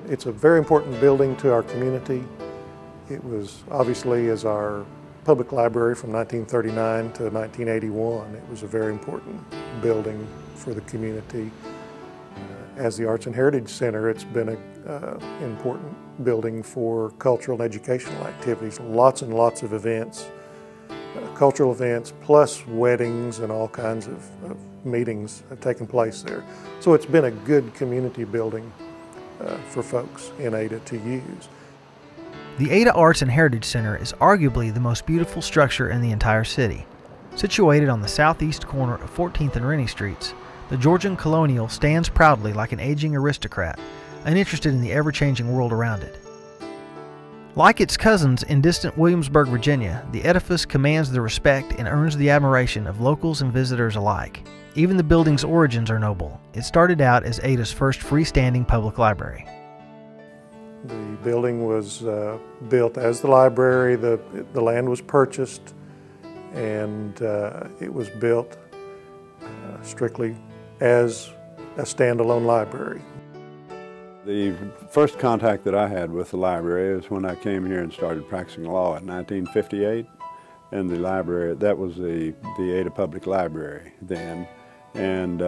It's a very important building to our community. It was obviously as our public library from 1939 to 1981. It was a very important building for the community. As the Arts and Heritage Center, it's been an important building for cultural and educational activities. Lots and lots of events, cultural events, plus weddings and all kinds of meetings have taken place there. So it's been a good community building for folks in Ada to use. The Ada Arts and Heritage Center is arguably the most beautiful structure in the entire city. Situated on the southeast corner of 14th and Rennie Streets, the Georgian Colonial stands proudly like an aging aristocrat, uninterested in the ever-changing world around it. Like its cousins in distant Williamsburg, Virginia, the edifice commands the respect and earns the admiration of locals and visitors alike. Even the building's origins are noble. It started out as Ada's first freestanding public library. The building was built as the library. The land was purchased, and it was built strictly as a standalone library. The first contact that I had with the library is when I came here and started practicing law in 1958. And the library, that was the Ada Public Library then. And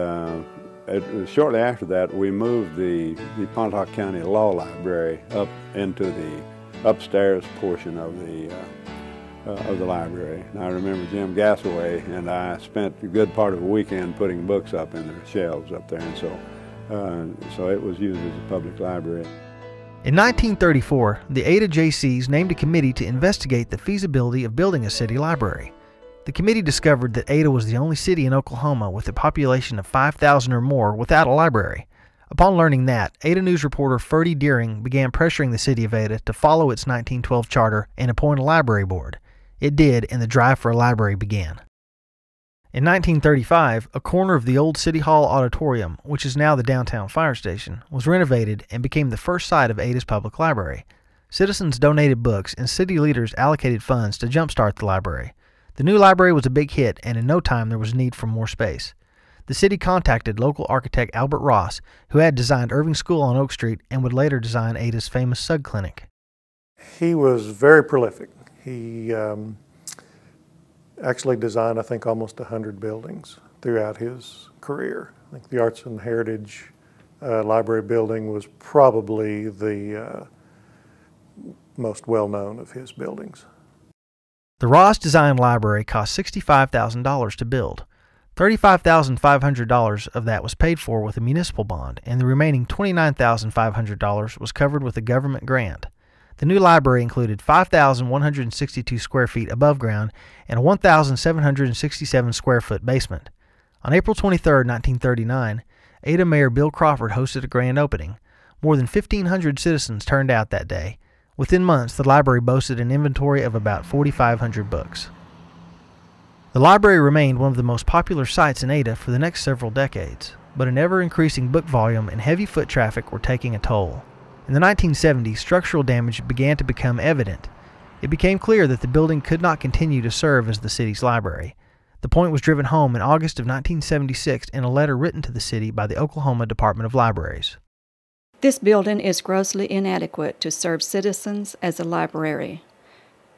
shortly after that, we moved the Pontotoc County Law Library up into the upstairs portion of the library. And I remember Jim Gassaway and I spent a good part of a weekend putting books up in the shelves up there, and so it was used as a public library. In 1934, the Ada Jaycees named a committee to investigate the feasibility of building a city library. The committee discovered that Ada was the only city in Oklahoma with a population of 5,000 or more without a library. Upon learning that, Ada News reporter Ferdy Deering began pressuring the city of Ada to follow its 1912 charter and appoint a library board. It did, and the drive for a library began. In 1935, a corner of the old City Hall Auditorium, which is now the downtown fire station, was renovated and became the first site of Ada's public library. Citizens donated books and city leaders allocated funds to jumpstart the library. The new library was a big hit, and in no time there was need for more space. The city contacted local architect Albert Ross, who had designed Irving School on Oak Street and would later design Ada's famous Sugg Clinic. He was very prolific. He actually designed, I think, almost 100 buildings throughout his career. I think the Arts and Heritage Library building was probably the most well-known of his buildings. The Ross designed library cost $65,000 to build. $35,500 of that was paid for with a municipal bond, and the remaining $29,500 was covered with a government grant. The new library included 5,162 square feet above ground and a 1,767 square foot basement. On April 23, 1939, Ada Mayor Bill Crawford hosted a grand opening. More than 1,500 citizens turned out that day. Within months, the library boasted an inventory of about 4,500 books. The library remained one of the most popular sites in Ada for the next several decades, but an ever-increasing book volume and heavy foot traffic were taking a toll. In the 1970s, structural damage began to become evident. It became clear that the building could not continue to serve as the city's library. The point was driven home in August of 1976 in a letter written to the city by the Oklahoma Department of Libraries. This building is grossly inadequate to serve citizens as a library.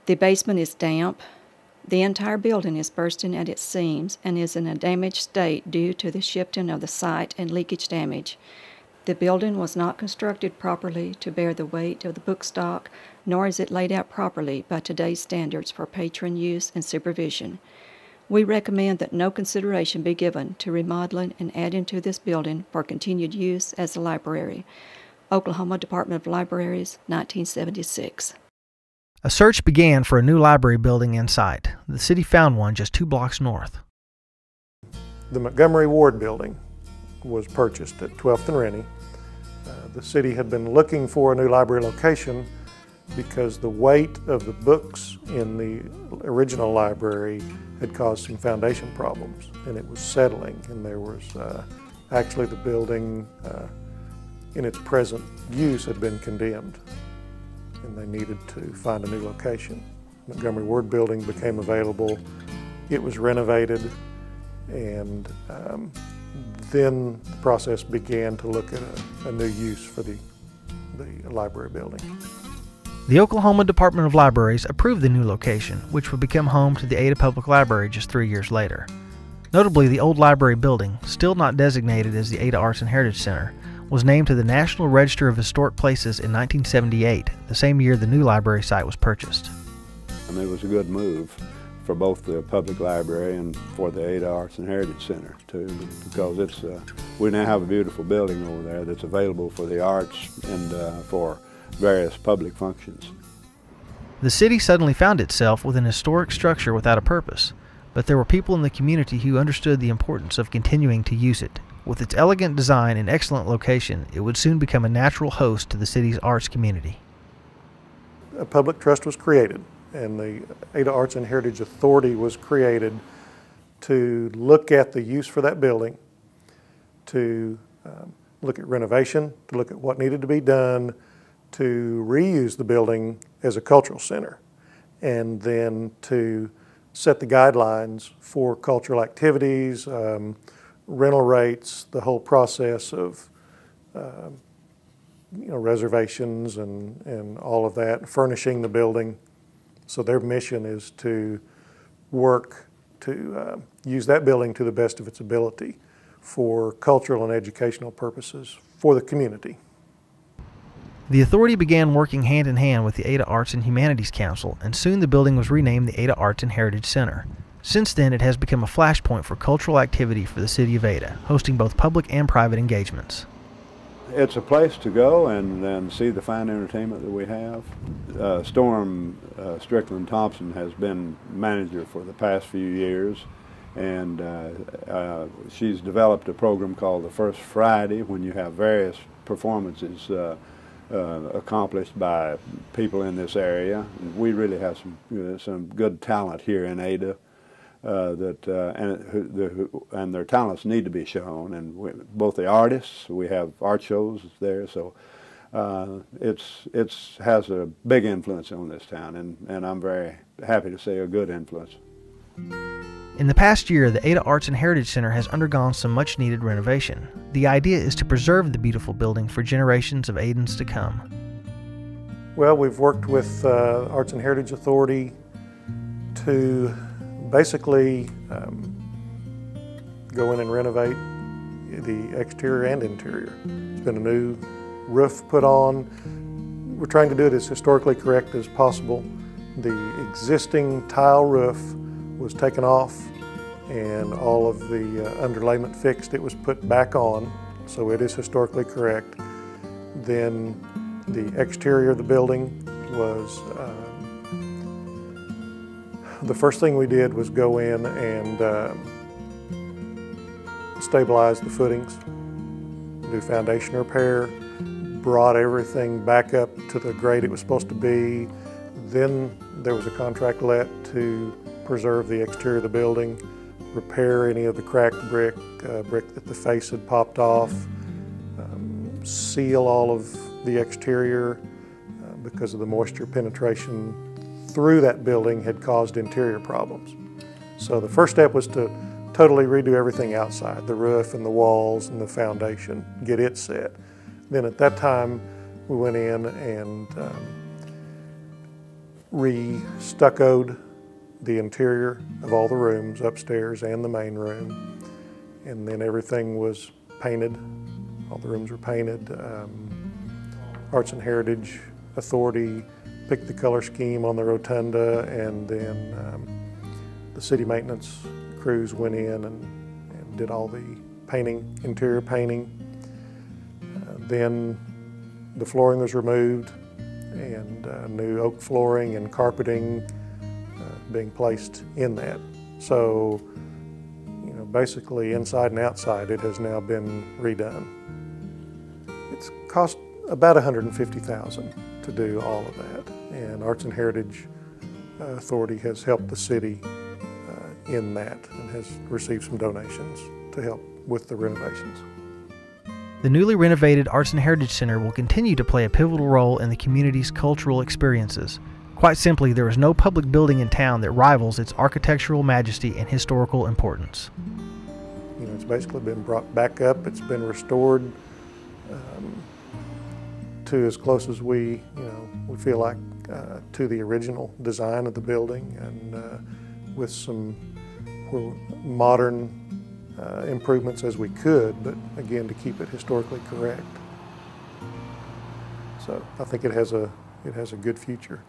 The basement is damp. The entire building is bursting at its seams and is in a damaged state due to the shifting of the site and leakage damage. The building was not constructed properly to bear the weight of the book stock, nor is it laid out properly by today's standards for patron use and supervision. We recommend that no consideration be given to remodeling and adding to this building for continued use as a library. Oklahoma Department of Libraries, 1976. A search began for a new library building in sight. The city found one just 2 blocks north. The Montgomery Ward building was purchased at 12th and Rennie. The city had been looking for a new library location because the weight of the books in the original library had caused some foundation problems, and it was settling, and there was actually the building in its present use had been condemned, and they needed to find a new location. Montgomery Ward building became available. It was renovated, and then the process began to look at a new use for the the library building. The Oklahoma Department of Libraries approved the new location, which would become home to the Ada Public Library just 3 years later. Notably, the old library building, still not designated as the Ada Arts and Heritage Center, was named to the National Register of Historic Places in 1978, the same year the new library site was purchased. And it was a good move for both the public library and for the Ada Arts and Heritage Center too, because we now have a beautiful building over there that's available for the arts and for various public functions. The city suddenly found itself with an historic structure without a purpose, but there were people in the community who understood the importance of continuing to use it. With its elegant design and excellent location, it would soon become a natural host to the city's arts community. A public trust was created, and the Ada Arts and Heritage Authority was created to look at the use for that building, to look at renovation, to look at what needed to be done, to reuse the building as a cultural center, and then to set the guidelines for cultural activities, rental rates, the whole process of reservations and all of that, furnishing the building. So their mission is to work to use that building to the best of its ability for cultural and educational purposes for the community. The authority began working hand in hand with the Ada Arts and Humanities Council, and soon the building was renamed the Ada Arts and Heritage Center. Since then, it has become a flashpoint for cultural activity for the city of Ada, hosting both public and private engagements. It's a place to go and see the fine entertainment that we have. Storm Strickland Thompson has been manager for the past few years, and she's developed a program called the First Friday, when you have various performances accomplished by people in this area. We really have some good talent here in Ada. And their talents need to be shown, and both the artists, we have art shows there, so it has a big influence on this town, and I'm very happy to say a good influence. In the past year, the Ada Arts and Heritage Center has undergone some much needed renovation. The idea is to preserve the beautiful building for generations of Adans to come. Well, we've worked with Arts and Heritage Authority to basically go in and renovate the exterior and interior. There's been a new roof put on. We're trying to do it as historically correct as possible. The existing tile roof was taken off and all of the underlayment fixed. It was put back on, so it is historically correct. Then the exterior of the building was the first thing we did was go in and stabilize the footings, do foundation repair, brought everything back up to the grade it was supposed to be. Then there was a contract let to preserve the exterior of the building, repair any of the cracked brick that the face had popped off, seal all of the exterior because of the moisture penetration through that building had caused interior problems. So the first step was to totally redo everything outside, the roof and the walls and the foundation, get it set. Then at that time, we went in and re-stuccoed the interior of all the rooms, upstairs and the main room. And then everything was painted, all the rooms were painted. Arts and Heritage Authority picked the color scheme on the rotunda, and then the city maintenance crews went in and did all the painting, interior painting. Then the flooring was removed and new oak flooring and carpeting being placed in that. So, basically inside and outside it has now been redone. It's cost about $150,000 to do all of that, and Arts and Heritage Authority has helped the city in that and has received some donations to help with the renovations. The newly renovated Arts and Heritage Center will continue to play a pivotal role in the community's cultural experiences. Quite simply, there is no public building in town that rivals its architectural majesty and historical importance. It's basically been brought back up, it's been restored to as close as we feel like to the original design of the building, and with some modern improvements as we could, but again, to keep it historically correct. So I think it has a good future.